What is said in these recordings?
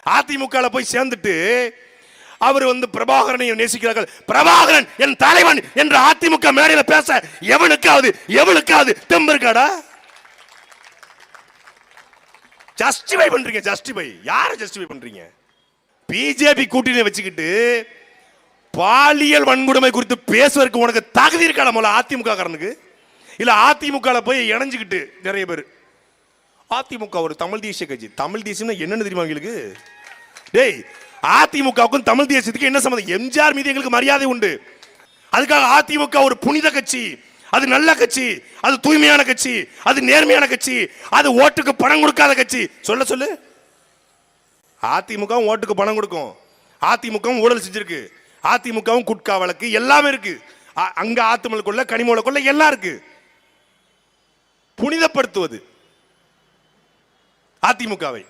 அதிமுக போய் சேர்ந்துட்டு அவர் பிரபாகரனை நேசிக்கிறார்கள். பிரபாகரன் என் தலைவன் என்று அதிமுக மேடையில் பேச எவனுக்காவது தெம்பு இருக்காடா? ஜஸ்டிஃபை பண்றீங்க. ஜஸ்டிஃபை யார ஜஸ்டிஃபை பண்றீங்க? பிஜேபி கூட்டணி வச்சுக்கிட்டு பாலியல் வன்கொடுமை குறித்து பேசுவதற்கு உனக்கு தகுதி இருக்காட? முதல்ல அதிமுக காரனுக்கு இல்ல அதிமுக போய் இணைஞ்சுக்கிட்டு நிறைய பேர். அதிமுக ஒரு தமிழ் தேசிய கட்சி. தமிழ் தேசியம் என்னன்னு தெரியுமா உங்களுக்கு? டேய், அதிமுகவுக்கும் தமிழ் தேசியத்துக்கு என்ன சம்பந்தம்? எம்ஜிஆர் மீது எங்களுக்கு மரியாதை உண்டு. அதுக்காக அதிமுக ஒரு புனித கட்சி, அது நல்ல கட்சி, அது தூய்மையான கட்சி, அது நேர்மையான கட்சி, அது ஓட்டுக்கு பணம் கொடுக்காத கட்சி. சொல்லு. அதிமுகவும் ஓட்டுக்கு பணம் கொடுக்கும், அதிமுகவும் ஊழல் செஞ்சிருக்கு, அதிமுகவும் குட்கா வழக்கு எல்லாமே இருக்கு. அங்க ஆத்துமலுக்குள்ள கனிமூலக்குள்ள எல்லாம் இருக்கு. புனிதப்படுத்துவது அதிமுகவை.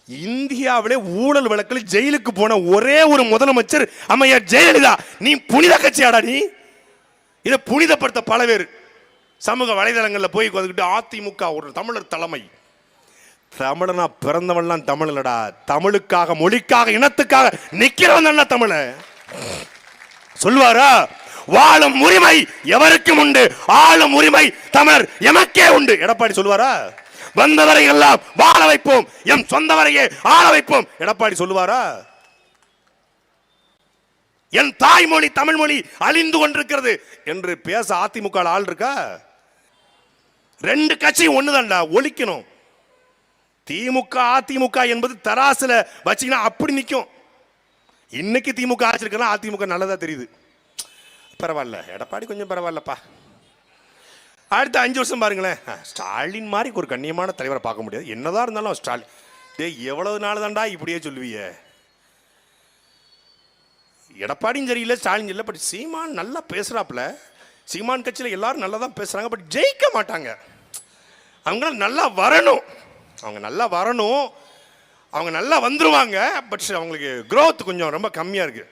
இந்தியாவிலே ஊழல் வழக்கில் ஜெயிலுக்கு போன ஒரே ஒரு முதலமைச்சர் அம்மையார் ஜெயலலிதா. நீ புனித கட்சியாடா? நீ இதை புனிதப்படுத்த பல பேர் சமூக வலைதளங்களில் போய் வந்துக்கிட்டு அதிமுக ஒரு தமிழர் தலைமை. தமிழனா பிறந்தவன்லாம் தமிழ் இல்லடா. தமிழுக்காக, மொழிக்காக, இனத்துக்காக நிக்கிறவன் தான தமிழ. சொல்வாரா? வாழும் உரிமை எவருக்கும் உண்டு, ஆளும் உரிமை தமிழர் எமக்கே உண்டு. எடப்பாடி சொல்வாரா? வந்தவரை எல்லாம் வாழ வைப்போம், எம் சொந்தவரையே ஆள வைப்போம். எடப்பாடி சொல்லுவாரா? என் தாய்மொழி தமிழ் மொழி அழிந்து கொண்டிருக்கிறது என்று பேச அதிமுக ஆள் இருக்கா? ரெண்டு கட்சி ஒண்ணுதான்டா, ஒழிக்கணும். திமுக அதிமுக என்பது தராசுல வச்சீங்கன்னா அப்படி நிற்கும். இன்னைக்கு திமுக ஆச்சிருக்கலாம், அதிமுக நல்லதா தெரியுது. பரவாயில்ல, எடப்பாடி கொஞ்சம் பரவாயில்லப்பா. அடுத்த 5 வருஷம் பாருங்களேன், ஸ்டாலின் மாதிரி ஒரு கண்ணியமான தலைவரை பார்க்க முடியாது. என்னதான் இருந்தாலும் ஸ்டாலின், எவ்வளவு நாள் தான்டா இப்படியே சொல்லுவீங்க? எடப்பாடியும் சரியில்லை, ஸ்டாலின் இல்லை. பட் சீமான் நல்லா பேசுறாப்புல. சீமான் கட்சியில் எல்லாரும் நல்லா தான் பேசுறாங்க. பட் ஜெயிக்க மாட்டாங்க. அவங்க நல்லா வரணும், அவங்க நல்லா வரணும், அவங்க நல்லா வந்துருவாங்க. பட் அவங்களுக்கு growth கொஞ்சம் ரொம்ப கம்மியா இருக்கு.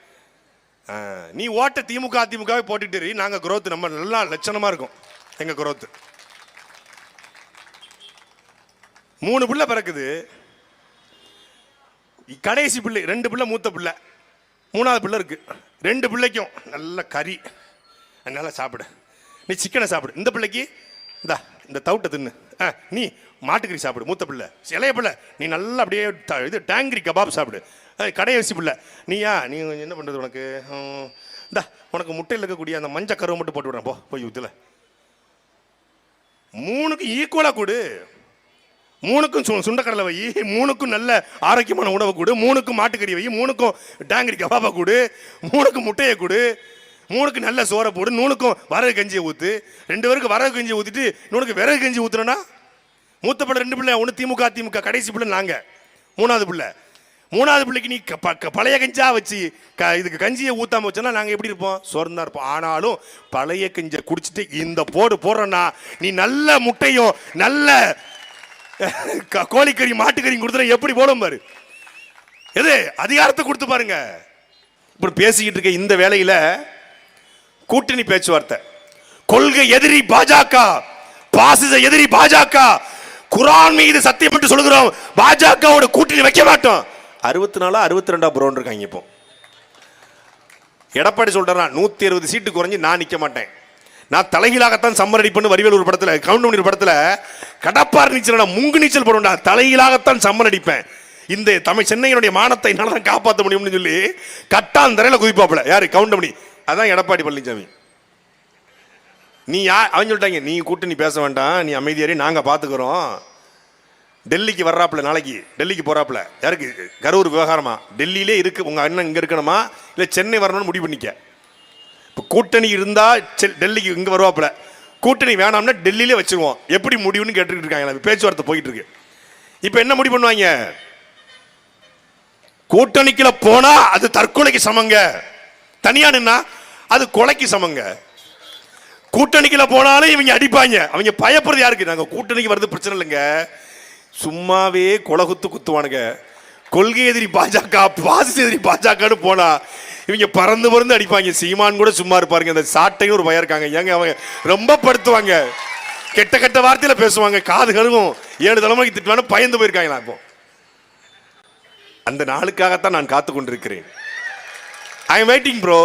நீ ஓட்ட திமுக அதிமுகவே போட்டுட்டு நாங்க growth நம்ம நல்லா லட்சணமா இருக்கும். எங்க growth 3 பிள்ளை பிறக்குது. கடைசி பிள்ளை 2 பிள்ளை, மூத்த பிள்ளை 3வது பிள்ளை இருக்கு. 2 பிள்ளைக்கும் நல்ல கறி, நல்லா சாப்பிடு. நீ சிக்கனை சாப்பிடு. இந்த பிள்ளைக்கு இந்த தவுட்டை தின்னு. நீ மாட்டுக்கறி சாப்பிடு. மூத்த பிள்ளை. இளைய பிள்ளை நீ நல்லா அப்படியே இது டேங்கிரி கபாப் சாப்பிடு. கடைசி பிள்ளை நீயா, நீ என்ன பண்றது? உனக்கு உனக்கு முட்டையில் இருக்கக்கூடிய அந்த மஞ்சள் கருவை மட்டும் போட்டு விடுறேன். போய் ஊத்துல 3க்கும் ஈக்குவலா கொடு. 3க்கும் சுண்டக்கடலை வை, 3க்கும் நல்ல ஆரோக்கியமான உணவை கொடு, 3க்கும் மாட்டுக்கறி வை, 3க்கும் டேங்கரி கபாபா கொடு, 3க்கும் முட்டையை கொடு, 3க்கு நல்ல சோறை போடு, 3க்கும் வரகு கஞ்சியை ஊத்து. 2 பேருக்கு வரகு கஞ்சியை ஊத்திட்டு 3க்கு விறகு கஞ்சி ஊத்துறனா? மூத்த பிள்ளை 2 பிள்ளை, ஒன்று திமுக அதிமுக, கடைசி பிள்ளை நாங்க 3வது பிள்ளை. 3வது பிள்ளைக்கு நீ பழைய கஞ்சா வச்சு இதுக்கு கஞ்சியை ஊத்தாம வச்சோன்னா நாங்கள் எப்படி இருப்போம்? சோர்ந்தா இருப்போம். ஆனாலும் பழைய கஞ்சியை குடிச்சிட்டு இந்த போடுறனா நீ நல்ல முட்டையும் நல்ல கோழிக்கறி மாட்டுக்கறியும் கொடுத்துற எப்படி போடும் பாரு. எது அதிகாரத்தை கொடுத்து பாருங்க. இப்படி பேசிக்கிட்டு இருக்க இந்த வேலையில கூட்டணி பேச்சுவார்த்தை. கொள்கை எதிரி பாஜக, பாசிச எதிரி பாஜக, குரான் மீது சத்தியம் என்று சொல்கிறோம், பாஜகவோட கூட்டணி வைக்க மாட்டோம். 64 62 புரோன் இருக்காங்க. இப்போ எடப்பாடி சொல்றான் 160 சீட்டு குறைஞ்சி நான் நிக்க மாட்டேன், நான் தலைகீழாகத்தான் சம்மரடிப்பேன்னு வடிவேல் ஒரு படத்துல, கவுண்டமணி படத்துல கடப்பார் நீச்சல் முங்கு நீச்சல் போடுவேன்டா, தலைகீழாகத்தான் சம்மரடிப்பேன், இந்த தமிழ் சென்னையினுடைய மானத்தை என்னால தான் காப்பாற்ற முடியும்னு சொல்லி கட்டாந்தரையில குதிப்பாப்புல. யாரு? கவுண்டமணி. அதான் எடப்பாடி பழனிசாமி. நீ அவன் சொல்லிட்டாங்க, நீ கூட்டணி பேச வேண்டாம், நீ அமைதியாரி, நாங்க பாத்துக்கிறோம். டெல்லிக்கு வர்றாப்புல, நாளைக்கு டெல்லிக்கு போறாப்புல. யாருக்கு? கரூர் விவகாரமா? டெல்லியிலே இருக்கு, உங்க அண்ணன் இங்க இருக்கணுமா இல்ல சென்னை வரணும்னு முடிவு பண்ணிக்க. இப்போ கூட்டணி இருந்தா டெல்லிக்கு இங்க வருவாப்புல, கூட்டணி வேணாம்னா டெல்லியிலே வச்சிருவோம். எப்படி முடிவுன்னு கேட்டுக்கிட்டு இருக்காங்க, பேச்சுவார்த்தை போயிட்டு இருக்கு. இப்ப என்ன முடிவு பண்ணுவாங்க? கூட்டணிக்குள்ள போனா அது தற்கொலைக்கு சமங்க, தனியா நின்னா அது கொலைக்கு சமங்க. கூட்டணிக்குள்ள போனாலும் இவங்க அடிப்பாங்க. அவங்க பயப்படுறது யாருக்கு? நாங்க கூட்டணிக்கு வருது பிரச்சனை இல்லைங்க, சும்மாவே கொலகுத்து குத்துவானுங்க. கொள்கை எதிரி பாஜக, பாசிச எதிரி பாஜகன்னு போனா இவங்க பறந்து பறந்து அடிப்பாங்க. சீமான் கூட சும்மா இருப்பாருங்க. அந்த சாட்டையும் ஒரு பயம் இருக்காங்க. ஏங்க அவங்க ரொம்ப படுத்துவாங்க, கெட்ட கெட்ட வார்த்தையில பேசுவாங்க, காது கழுவும், 7 தலைமுறைக்கு திட்டுவானு பயந்து போயிருக்காங்களா. இப்போ அந்த நாளுக்காகத்தான் நான் காத்து கொண்டிருக்கிறேன். I am waiting bro.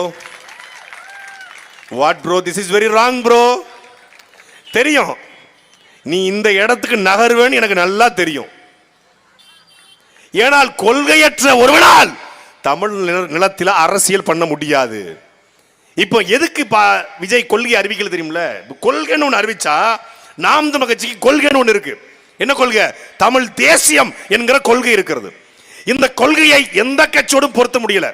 What bro, this is very wrong bro. தெரியும் நீ இந்த இடத்துக்கு நகர்வேன்னு எனக்கு நல்லா தெரியும். ஏனால் கொள்கையற்ற ஒருவனால் தமிழ் நிலத்தில் அரசியல் பண்ண முடியாது. இப்போ எதுக்கு விஜய் கொள்கை அறிவிக்கல தெரியுமில்ல? கொள்கைன்னு ஒன்று அறிவிச்சா நாம் தமிழ் கட்சிக்கு கொள்கைன்னு ஒன்று இருக்கு. என்ன கொள்கை? தமிழ் தேசியம் என்கிற கொள்கை இருக்கிறது. இந்த கொள்கையை எந்த கட்சியோடும் பொருத்த முடியல.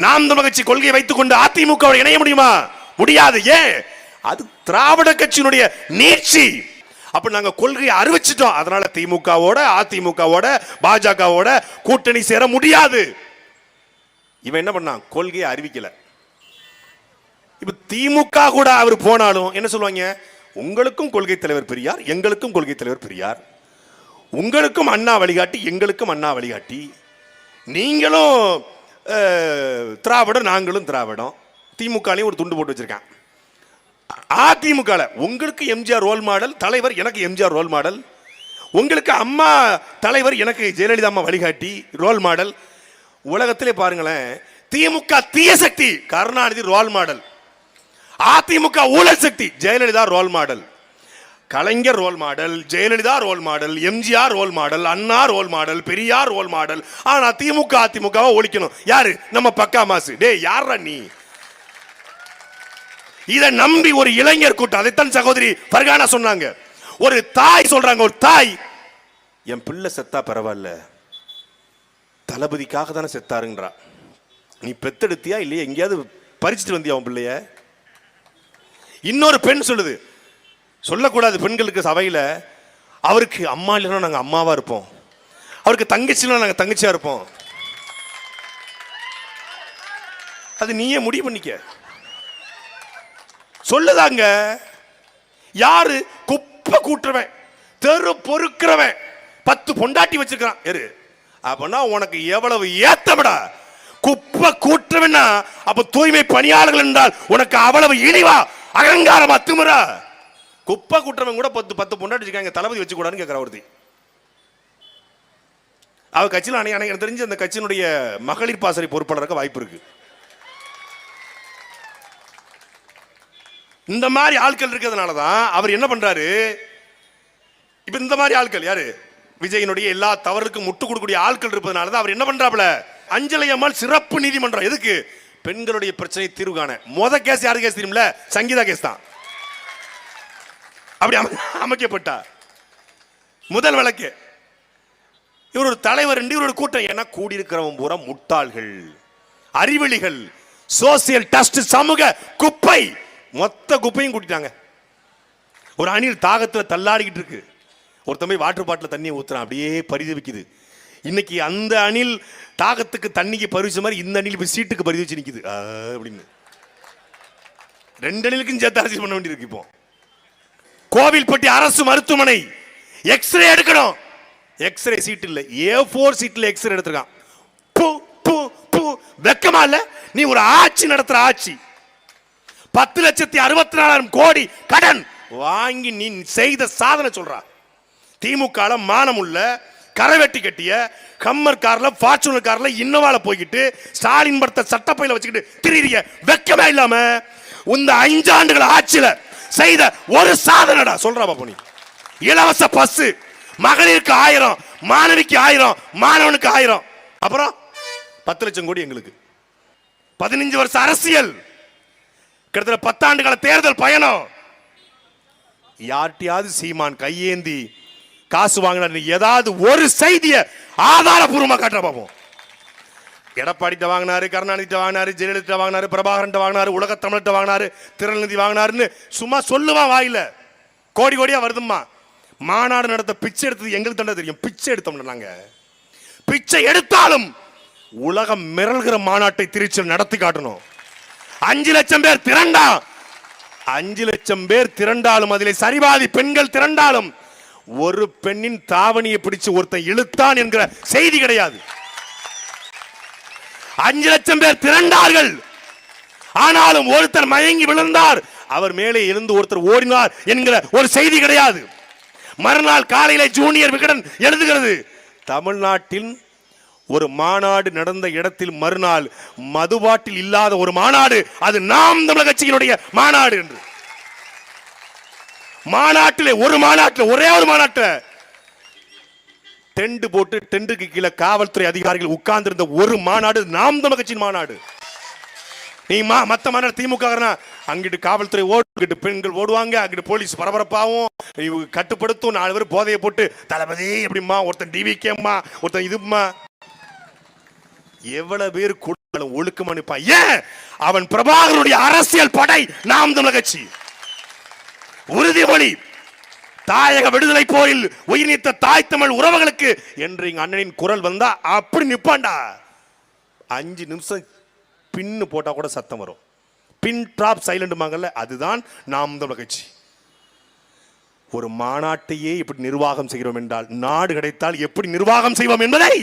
நாம் தமிழ் கட்சி கொள்கையை வைத்துக் கொண்டு அதிமுக இணைய முடியுமா? முடியாது. ஏன்? அது திராவிட கட்சியினுடைய நீட்சி. அப்ப நாங்க கொள்கையை அறிவிச்சிட்டோம், அதனால திமுகவோட அதிமுகவோட பாஜகவோட கூட்டணி சேர முடியாது. இவன் என்ன பண்ணான்? கொள்கையை அறிவிக்கல. இப்ப திமுக கூட அவர் போனாலும் என்ன சொல்லுவாங்க? உங்களுக்கும் கொள்கை தலைவர் பெரியார், எங்களுக்கும் கொள்கை தலைவர் பெரியார், உங்களுக்கும் அண்ணா வழிகாட்டி, எங்களுக்கும் அண்ணா வழிகாட்டி, நீங்களும் திராவிடம், நாங்களும் திராவிடம். திமுகலையும் ஒரு துண்டு போட்டு வச்சிருக்கான். அதிமுக உங்களுக்கு எம்ஜிஆர் ரோல் மாடல் தலைவர், எனக்கு எம்ஜிஆர் ரோல் மாடல், உங்களுக்கு அம்மா தலைவர், எனக்கு ஜெயலலிதா அம்மா வழிகாட்டி ரோல் மாடல். உலகத்திலே பாருங்களேன், திமுக தீய சக்தி, கருணாநிதி ரோல் மாடல். அதிமுக ஊழல் சக்தி, Jayalalithaa role model. Kalaignar role model, Jayalalithaa role model, MGR role model, Anna role model, Periyar role model. ஆனா திமுக அதிமுகவை ஒழிக்கணும். யாரு? நம்ம பக்கா மாசு. டே யாரா நீ? இதை நம்பி ஒரு இளைஞர் கூட்டம், அதைத்தான் சகோதரி பர்கானா சொன்னாங்க. ஒரு தாய் சொல்றாங்க, ஒரு தாய், என் பிள்ளை செத்தா பரவாயில்ல, தளபதிக்காக தானே செத்தாருன்றா. நீ பெத்தெடுத்தியா இல்லையா? எங்கேயாவது பறிச்சுட்டு வந்தியா உன் பிள்ளைய? இன்னொரு பெண் சொல்லுது, சொல்லக்கூடாது பெண்களுக்கு சபையில, அவருக்கு அம்மா இல்லைன்னா நாங்க அம்மாவா இருப்போம், அவருக்கு தங்கச்சி இல்லைன்னா நாங்க தங்கச்சியா இருப்போம். அது நீயே முடிவு பண்ணிக்க. சொல்லுதாங்க. யாரு? குப்பை கூட்டுறவன், தெரு பொறுக்கிறவன், 10 பொண்டாட்டி வச்சிருக்கான். அப்பனா உனக்கு எவ்வளவு ஏத்தமடா? குப்பை கூட்டுறவனா? அப்ப தூய்மை பணியாளர்கள் என்றால் உனக்கு அவ்வளவு இழிவா, அகங்காரமா, திமிரா? குப்பை கூட்டுறவன் கூட 10 பொண்டாட்டி வச்சிருக்காங்க, தளபதி வச்சு கூடாதுன்னு கேட்கிற ஒருத்தி. அவ கட்சியில் எனக்கு தெரிஞ்சு அந்த கட்சியினுடைய மகளிர் பாசறை பொறுப்பாளருக்கு வாய்ப்பு இருக்கு. இந்த மாதிரி ஆட்கள் இருக்கிறதுனால தான் அவர் என்ன பண்றாரு? இப்ப இந்த மாதிரி ஆட்கள் யாரு? விஜயனுடைய எல்லா தவறுக்கும் முட்டு கொடுக்கக்கூடிய ஆட்கள் இருப்பதனால தான் அவர் என்ன பண்றாப்ல? அஞ்சலை அம்மாள் சிறப்பு நீதிமன்றம். எதுக்கு? பெண்களுடைய பிரச்சனை தீர்வு காண. முத கேஸ் யாரு கேஸ் தெரியுமில்ல? சங்கீதா கேஸ் தான். அப்படி அமைக்கப்பட்டா முதல் வழக்கு. இவர் ஒரு தலைவர், இவர் ஒரு கூட்டம். ஏன்னா கூடியிருக்கிறவன் பூரா முட்டாள்கள், அறிவெளிகள், சோசியல் டஸ்ட், சமூக குப்பை, மொத்த குப்பையும் கூட்டிட்டாங்க. ஒரு அணில் தாகத்தில் தள்ளாடிக்கிட்டு இருக்கு. ஒரு தம்பி வாட்டர் பாட்டில் தண்ணியை ஊத்துறான், அப்படியே பரிதவிக்குது. இன்னைக்கு அந்த அணில் தாகத்துக்கு தண்ணிக்கு பரிவிச்ச மாதிரி இந்த அணில் போய் சீட்டுக்கு பரிதவிச்சு நிக்குது அப்படின்னு. 2 அணிலுக்கும் சேர்த்து அரசியல் பண்ண வேண்டியிருக்கு. இப்போ கோவில்பட்டி அரசு மருத்துவமனை எக்ஸ்ரே எடுக்கணும், எக்ஸ்ரே சீட் இல்ல, A4 சீட்ல எக்ஸ்ரே எடுத்திருக்கான். வெக்கமா இல்ல? நீ ஒரு ஆட்சி நடத்துற ஆட்சி, 10,64,000 கோடி கடன் வாங்கி நீ செய்த சாதனை சொல்றா. திமுக மானம் உள்ள கரைவெட்டி கட்டிய கம்மர் கார்ல, ஃபார்ச்சுனர் கார்ல, இன்னோவால போய்கிட்டு ஸ்டாலின் படத்தை சட்டப்பையில வச்சுக்கிட்டு திரியிறிய. வெக்கமே இல்லாம இந்த 5 ஆண்டுகள் ஆட்சியில செய்த ஒரு சாதனைடா சொல்றா பாப்பா. நீ இலவச பஸ், மகளிருக்கு 1000, மாணவிக்கு 1000, மாணவனுக்கு 1000, அப்புறம் 10 லட்சம் கோடி எங்களுக்கு. 15 வருஷ அரசியல், கிட்டத்தட்ட 10 ஆண்டு கால தேர்தல் பயணம். யார்ட்டையாவது சீமான் கையேந்தி காசு வாங்கினார் ஏதாவது ஒரு செய்தியை ஆதாரபூர்வமா காட்டுற பாப்போம். எடப்பாடிட்ட வாங்கினாரு, கருணாநிதிட்ட வாங்கினாரு, ஜெயலலிதா வாங்கினாரு, பிரபாகரன் வாங்கினாரு, உலக தமிழ்கிட்ட வாங்கினாரு, திரள்நிதி வாங்கினாருன்னு சும்மா சொல்லுவான் வாயில. கோடி கோடியா வருதுமா. மாநாடு நடத்த பிச்சை எடுத்தது எங்களுக்கு தண்டை தெரியும். பிச்சை எடுத்தோம்னா நாங்க பிச்சை எடுத்தாலும் உலகம் மிரள்கிற மாநாட்டை திருச்சியில் நடத்தி காட்டணும். 5 லட்சம் பேர் திரண்டா, 5 லட்சம் பேர் திரண்டாலும் அதிலே சரிபாதி பெண்கள் திரண்டாலும் ஒரு பெண்ணின் தாவணியை பிடிச்சு ஒருத்தன் இழுத்தான் என்கிற செய்தி கிடையாது. 5 லட்சம் பேர் திரண்டார்கள், ஆனாலும் ஒருத்தர் மயங்கி விழுந்தார், அவர் மேலே இருந்து ஒருத்தர் ஓடினார் என்கிற ஒரு செய்தி கிடையாது. மறுநாள் காலையில ஜூனியர் விகடன் எழுதுகிறது, தமிழ்நாட்டில் ஒரு மாநாடு நடந்த இடத்தில் மறுநாள் மதுபாட்டில் இல்லாத ஒரு மாநாடு, அது நாம் தமிழர் கட்சியினுடைய மாநாடு என்று. மாநாட்டில் ஒரே ஒரு மாநாட்டில் டென்ட் போட்டு டென்ட்டுக்கு கீழே காவல்துறை அதிகாரிகள் உட்கார்ந்து இருந்த ஒரு மாநாடு நாம் தமிழர் கட்சியின் மாநாடு. நீ மத்த மாநாடு திமுக அங்கிட்டு காவல்துறை ஓடிட்டு பெண்கள் ஓடுவாங்க, அங்கிட்டு போலீஸ் பரபரப்பாகவும் கட்டுப்படுத்தும், 4 பேர் போதையை போட்டு தளபதி எப்படிமா, ஒருத்தன் டிவிக்கேம்மா, ஒருத்தன் இதுமா, எவ்வளவு பேர் கூட ஒழுக்கம் அனுப்பான். ஏன்? அவன் பிரபாகருடைய அரசியல் படை நாம் தமிழர் கட்சி. உறுதிமொழி, தாயக விடுதலை போரில் உயிர் நீத்த தாய் தமிழ் உறவுகளுக்கு என்று எங்க அண்ணனின் குரல் வந்தா அப்படி நிப்பாண்டா. 5 நிமிஷம் பின்னு போட்டா கூட சத்தம் வரும். பின் டிராப் சைலண்ட், அதுதான் நாம் தமிழர் கட்சி. ஒரு மாநாட்டையே இப்படி நிர்வாகம் செய்கிறோம் என்றால் நாடு கிடைத்தால் எப்படி நிர்வாகம் செய்வோம் என்பதை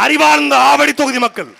அறிவார்ந்த ஆவடி தொகுதி மக்கள்